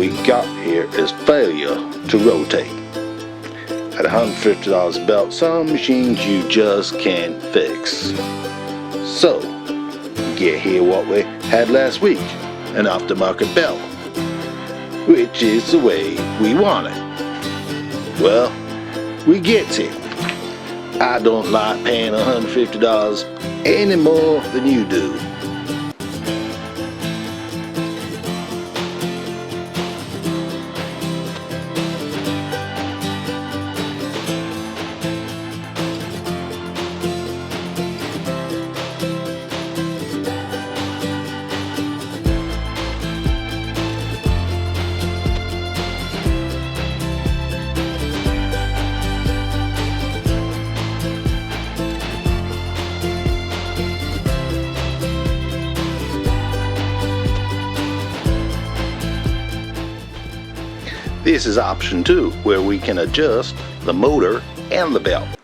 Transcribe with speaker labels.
Speaker 1: we got here is failure to rotate. At $150 belt, some machines you just can't fix. So, get here what we had last week, an aftermarket belt, which is the way we want it. Well, we gets it. I don't like paying $150 any more than you do. This is option 2, where we can adjust the motor and the belt.